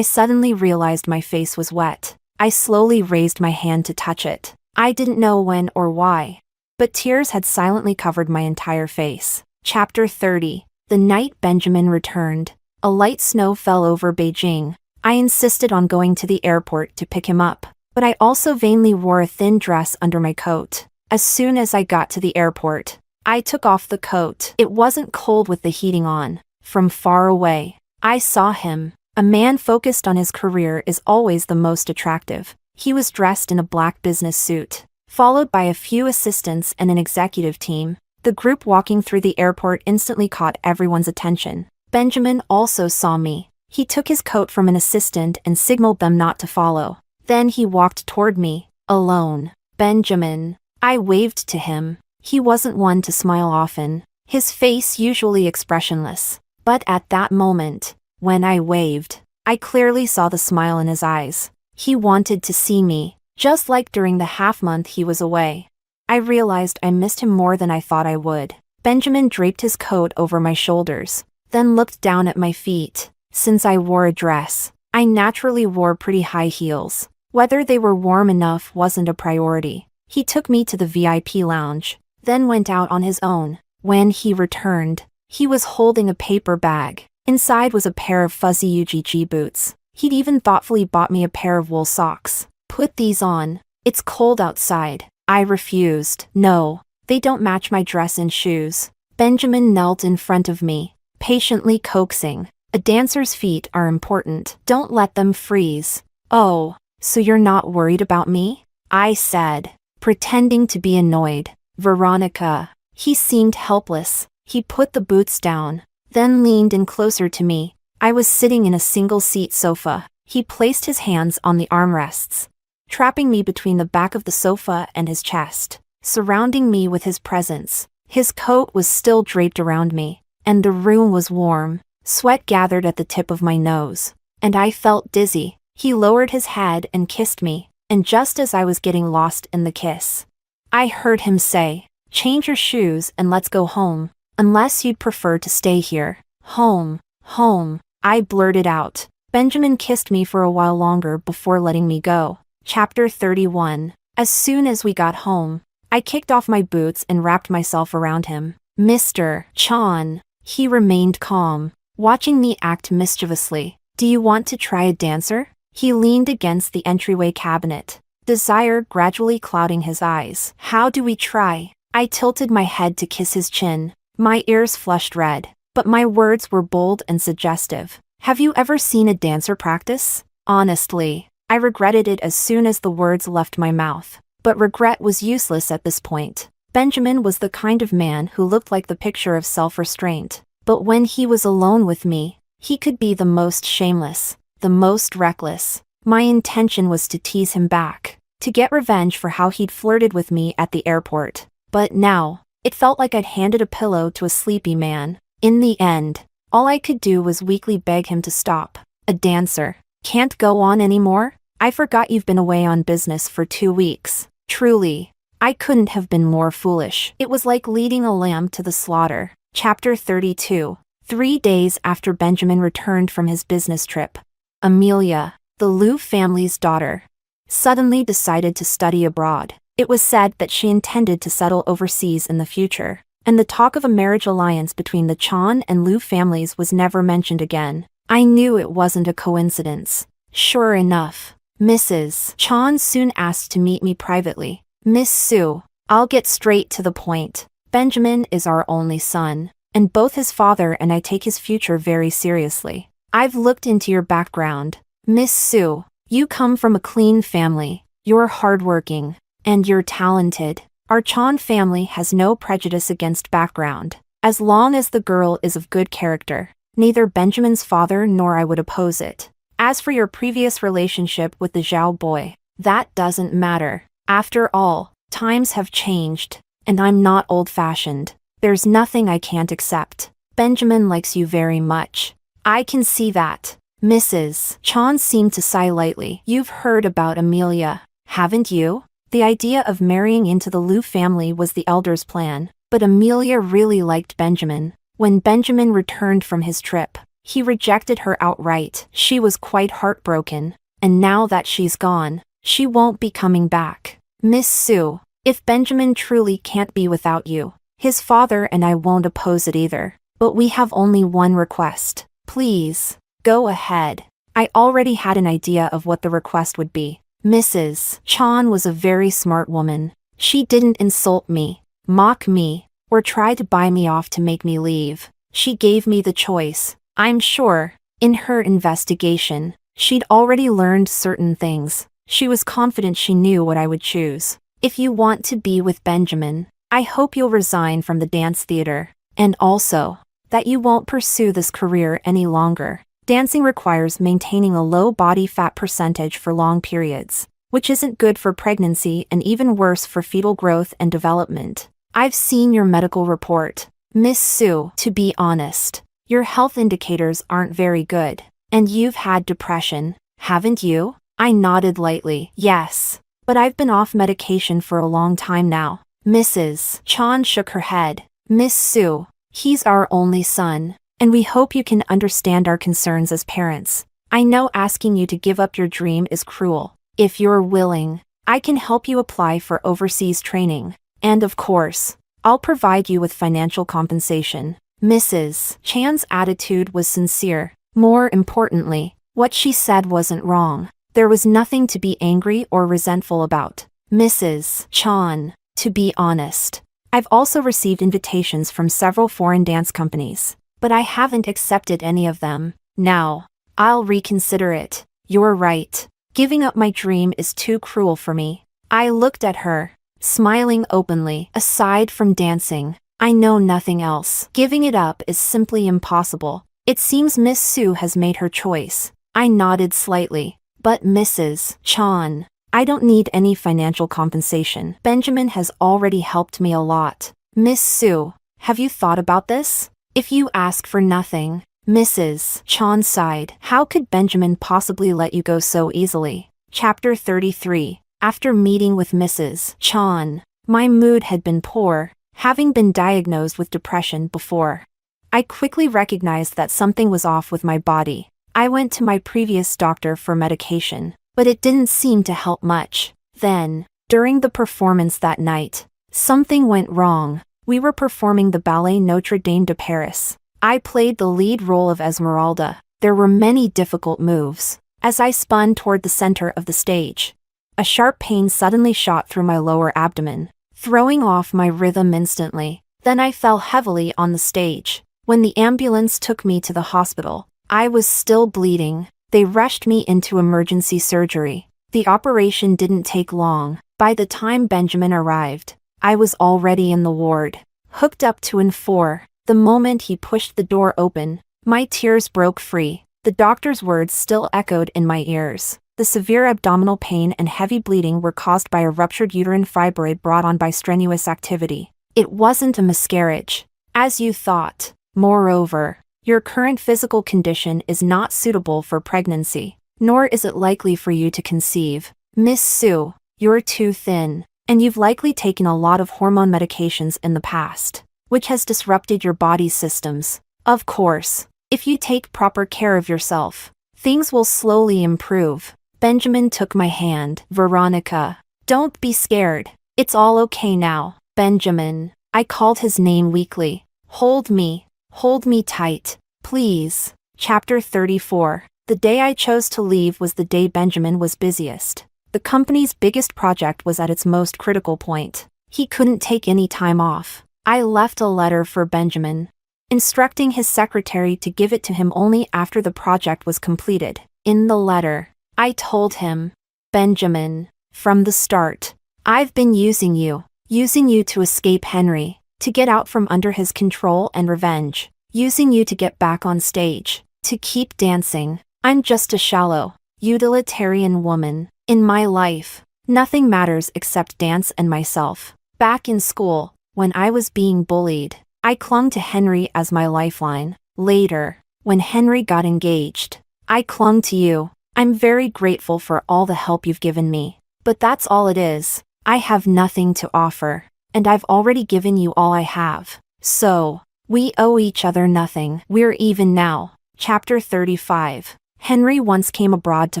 suddenly realized my face was wet. I slowly raised my hand to touch it. I didn't know when or why, but tears had silently covered my entire face. Chapter 30. The night Benjamin returned, a light snow fell over Beijing. I insisted on going to the airport to pick him up, but I also vainly wore a thin dress under my coat. As soon as I got to the airport, I took off the coat. It wasn't cold with the heating on. From far away, I saw him. A man focused on his career is always the most attractive. He was dressed in a black business suit, followed by a few assistants and an executive team. The group walking through the airport instantly caught everyone's attention. Benjamin also saw me. He took his coat from an assistant and signaled them not to follow. Then he walked toward me, alone. Benjamin. I waved to him. He wasn't one to smile often, his face usually expressionless. But at that moment, when I waved, I clearly saw the smile in his eyes. He wanted to see me, just like during the half-month he was away. I realized I missed him more than I thought I would. Benjamin draped his coat over my shoulders, then looked down at my feet. Since I wore a dress, I naturally wore pretty high heels. Whether they were warm enough wasn't a priority. He took me to the VIP lounge, then went out on his own. When he returned, he was holding a paper bag. Inside was a pair of fuzzy UGG boots. He'd even thoughtfully bought me a pair of wool socks. Put these on. It's cold outside. I refused. No, they don't match my dress and shoes. Benjamin knelt in front of me, patiently coaxing. A dancer's feet are important. Don't let them freeze. Oh, so you're not worried about me? I said, pretending to be annoyed. Veronica. He seemed helpless. He put the boots down, then leaned in closer to me. I was sitting in a single-seat sofa. He placed his hands on the armrests, trapping me between the back of the sofa and his chest, surrounding me with his presence. His coat was still draped around me, and the room was warm. Sweat gathered at the tip of my nose, and I felt dizzy. He lowered his head and kissed me, and just as I was getting lost in the kiss, I heard him say, "Change your shoes and let's go home, unless you'd prefer to stay here." Home, home, I blurted out. Benjamin kissed me for a while longer before letting me go. Chapter 31. As soon as we got home, I kicked off my boots and wrapped myself around him. Mr. Chan. He remained calm, watching me act mischievously. Do you want to try a dancer? He leaned against the entryway cabinet. desire gradually clouding his eyes. How do we try? I tilted my head to kiss his chin. My ears flushed red, but my words were bold and suggestive. Have you ever seen a dancer practice? Honestly, I regretted it as soon as the words left my mouth. But regret was useless at this point. Benjamin was the kind of man who looked like the picture of self-restraint. But when he was alone with me, he could be the most shameless, the most reckless. My intention was to tease him back, to get revenge for how he'd flirted with me at the airport. But now, it felt like I'd handed a pillow to a sleepy man. In the end, all I could do was weakly beg him to stop. A dancer can't go on anymore? I forgot you've been away on business for 2 weeks. Truly, I couldn't have been more foolish. It was like leading a lamb to the slaughter. Chapter 32. 3 days after Benjamin returned from his business trip, Amelia, the Liu family's daughter, suddenly decided to study abroad. It was said that she intended to settle overseas in the future, and the talk of a marriage alliance between the Chan and Liu families was never mentioned again. I knew it wasn't a coincidence. Sure enough, Mrs. Chan soon asked to meet me privately. Miss Su, I'll get straight to the point. Benjamin is our only son, and both his father and I take his future very seriously. I've looked into your background. Miss Su, you come from a clean family, you're hardworking, and you're talented. Our Chan family has no prejudice against background. As long as the girl is of good character, neither Benjamin's father nor I would oppose it. As for your previous relationship with the Zhao boy, that doesn't matter. After all, times have changed, and I'm not old-fashioned. There's nothing I can't accept. Benjamin likes you very much. I can see that. Mrs. Chan seemed to sigh lightly. You've heard about Amelia, haven't you? The idea of marrying into the Liu family was the elder's plan, but Amelia really liked Benjamin. When Benjamin returned from his trip, he rejected her outright. She was quite heartbroken, and now that she's gone, she won't be coming back. Miss Su, if Benjamin truly can't be without you, his father and I won't oppose it either. But we have only one request. Please, go ahead. I already had an idea of what the request would be. Mrs. Chan was a very smart woman. She didn't insult me, mock me, or try to buy me off to make me leave. She gave me the choice. I'm sure, in her investigation, she'd already learned certain things. She was confident she knew what I would choose. If you want to be with Benjamin, I hope you'll resign from the dance theater, and also, that you won't pursue this career any longer. Dancing requires maintaining a low body fat percentage for long periods, which isn't good for pregnancy and even worse for fetal growth and development. I've seen your medical report, Miss Su. To be honest, your health indicators aren't very good, and you've had depression, haven't you? I nodded lightly. Yes, but I've been off medication for a long time now. Mrs. Chan shook her head. Miss Su, he's our only son, and we hope you can understand our concerns as parents. I know asking you to give up your dream is cruel. If you're willing, I can help you apply for overseas training. And of course, I'll provide you with financial compensation. Mrs. Chan's attitude was sincere. More importantly, what she said wasn't wrong. There was nothing to be angry or resentful about. Mrs. Chan, to be honest, I've also received invitations from several foreign dance companies, but I haven't accepted any of them. Now, I'll reconsider it. You're right. Giving up my dream is too cruel for me. I looked at her, smiling openly. Aside from dancing, I know nothing else. Giving it up is simply impossible. It seems Miss Su has made her choice. I nodded slightly. But Mrs. Chan, I don't need any financial compensation. Benjamin has already helped me a lot. Miss Su, have you thought about this? If you ask for nothing, Mrs. Chan sighed. How could Benjamin possibly let you go so easily? Chapter 33. After meeting with Mrs. Chan, my mood had been poor, having been diagnosed with depression before. I quickly recognized that something was off with my body. I went to my previous doctor for medication, but it didn't seem to help much. Then, during the performance that night, something went wrong. We were performing the ballet Notre Dame de Paris. I played the lead role of Esmeralda. There were many difficult moves. As I spun toward the center of the stage, A sharp pain suddenly shot through my lower abdomen, throwing off my rhythm instantly. Then I fell heavily on the stage. When the ambulance took me to the hospital, I was still bleeding. They rushed me into emergency surgery. The operation didn't take long. By the time Benjamin arrived, I was already in the ward, hooked up to N4. The moment he pushed the door open, my tears broke free. The doctor's words still echoed in my ears. The severe abdominal pain and heavy bleeding were caused by a ruptured uterine fibroid brought on by strenuous activity. It wasn't a miscarriage, as you thought. Moreover, your current physical condition is not suitable for pregnancy, nor is it likely for you to conceive. Miss Sue, you're too thin, and you've likely taken a lot of hormone medications in the past, which has disrupted your body's systems. Of course, if you take proper care of yourself, things will slowly improve. Benjamin took my hand. Veronica, don't be scared. It's all okay now. Benjamin, I called his name weakly. Hold me tight, please. Chapter 34. The day I chose to leave was the day Benjamin was busiest. The company's biggest project was at its most critical point. He couldn't take any time off. I left a letter for Benjamin, instructing his secretary to give it to him only after the project was completed. In the letter, I told him, Benjamin, from the start, I've been using you to escape Henry, to get out from under his control and revenge, using you to get back on stage, to keep dancing. I'm just a shallow, utilitarian woman. In my life, nothing matters except dance and myself. Back in school, when I was being bullied, I clung to Henry as my lifeline. Later, when Henry got engaged, I clung to you. I'm very grateful for all the help you've given me, but that's all it is. I have nothing to offer, and I've already given you all I have. So, we owe each other nothing. We're even now. Chapter 35. Henry once came abroad to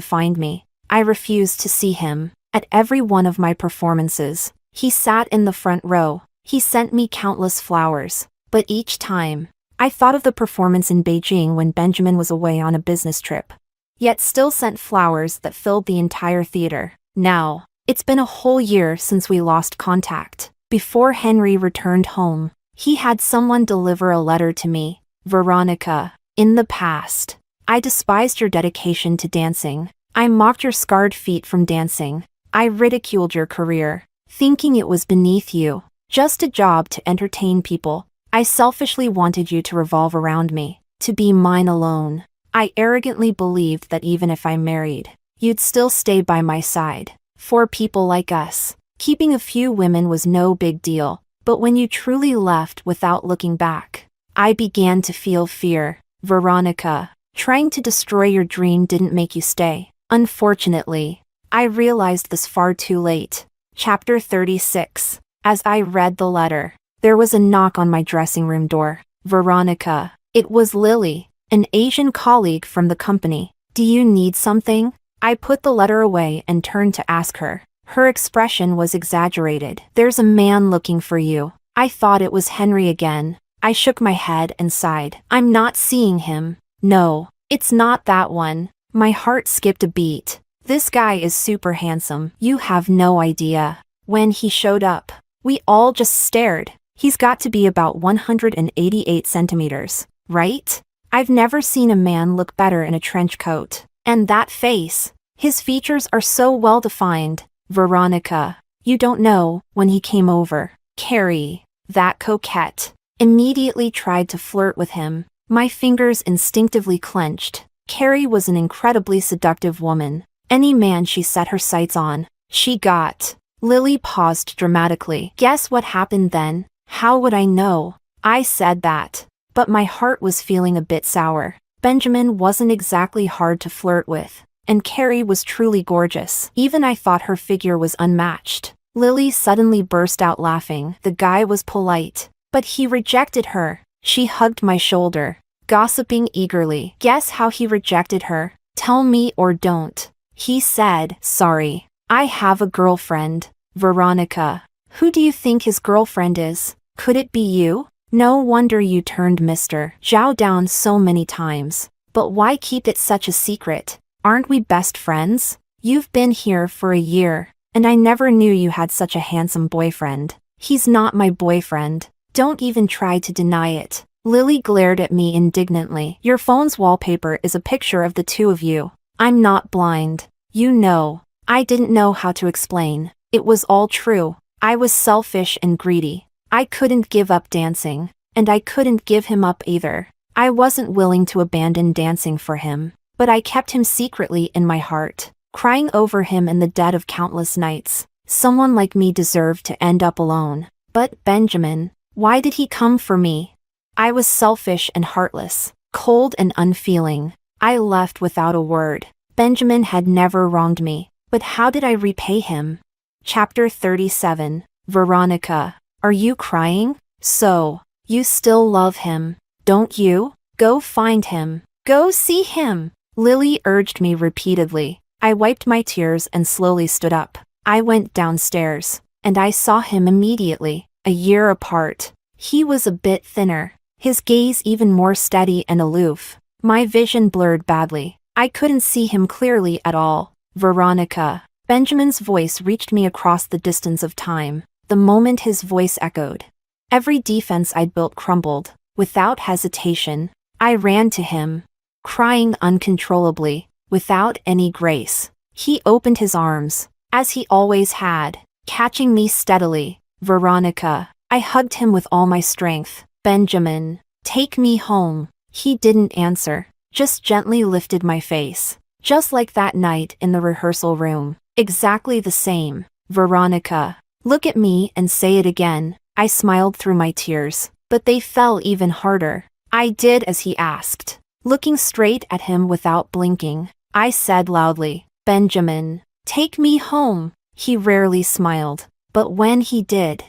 find me. I refused to see him. At every one of my performances, he sat in the front row. He sent me countless flowers, but each time, I thought of the performance in Beijing when Benjamin was away on a business trip, yet still sent flowers that filled the entire theater. Now, it's been a whole year since we lost contact. Before Henry returned home, he had someone deliver a letter to me. Veronica, in the past, I despised your dedication to dancing. I mocked your scarred feet from dancing. I ridiculed your career, thinking it was beneath you, just a job to entertain people. I selfishly wanted you to revolve around me, to be mine alone. I arrogantly believed that even if I married, you'd still stay by my side. For people like us, keeping a few women was no big deal. But when you truly left without looking back, I began to feel fear. Veronica, trying to destroy your dream didn't make you stay. Unfortunately, I realized this far too late. Chapter 36. As I read the letter, there was a knock on my dressing room door. Veronica, it was Lily, an Asian colleague from the company. Do you need something? I put the letter away and turned to ask her. Her expression was exaggerated. There's a man looking for you. I thought it was Henry again. I shook my head and sighed. I'm not seeing him. No, it's not that one. My heart skipped a beat. This guy is super handsome. You have no idea. When he showed up, we all just stared. He's got to be about 188 centimeters, right? I've never seen a man look better in a trench coat. And that face. His features are so well defined. Veronica, you don't know, when he came over, Carrie, that coquette, immediately tried to flirt with him. My fingers instinctively clenched. Carrie was an incredibly seductive woman. Any man she set her sights on, she got. Lily paused dramatically. Guess what happened then? How would I know? I said that, but my heart was feeling a bit sour. Benjamin wasn't exactly hard to flirt with, and Carrie was truly gorgeous. Even I thought her figure was unmatched. Lily suddenly burst out laughing. The guy was polite, but he rejected her. She hugged my shoulder, gossiping eagerly. Guess how he rejected her? Tell me or don't. He said, sorry, I have a girlfriend. Veronica, who do you think his girlfriend is? Could it be you? No wonder you turned Mr. Zhao down so many times. But why keep it such a secret? Aren't we best friends? You've been here for a year, and I never knew you had such a handsome boyfriend. He's not my boyfriend. Don't even try to deny it. Lily glared at me indignantly. Your phone's wallpaper is a picture of the two of you. I'm not blind. You know. I didn't know how to explain. It was all true. I was selfish and greedy. I couldn't give up dancing, and I couldn't give him up either. I wasn't willing to abandon dancing for him, but I kept him secretly in my heart, crying over him in the dead of countless nights. Someone like me deserved to end up alone. But Benjamin, why did he come for me? I was selfish and heartless, cold and unfeeling. I left without a word. Benjamin had never wronged me, but how did I repay him? Chapter 37. Veronica, are you crying? So, you still love him, don't you? Go find him. Go see him. Lily urged me repeatedly. I wiped my tears and slowly stood up. I went downstairs, and I saw him immediately, a year apart. He was a bit thinner, his gaze even more steady and aloof. My vision blurred badly. I couldn't see him clearly at all. Veronica. Benjamin's voice reached me across the distance of time. The moment his voice echoed, every defense I'd built crumbled. Without hesitation, I ran to him, crying uncontrollably, without any grace. He opened his arms, as he always had, catching me steadily. Veronica. I hugged him with all my strength. Benjamin, take me home. He didn't answer, just gently lifted my face. Just like that night in the rehearsal room. Exactly the same. Veronica, look at me and say it again. I smiled through my tears, but they fell even harder. I did as he asked. Looking straight at him without blinking, I said loudly, Benjamin, take me home. He rarely smiled, but when he did,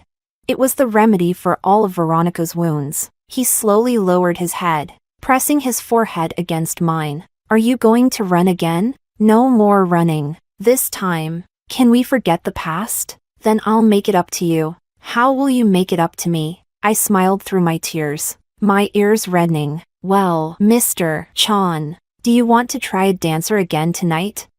it was the remedy for all of Veronica's wounds. He slowly lowered his head, pressing his forehead against mine. Are you going to run again? No more running. This time, can we forget the past? Then I'll make it up to you. How will you make it up to me? I smiled through my tears, my ears reddening. Well, Mr. Chan, do you want to try a dancer again tonight?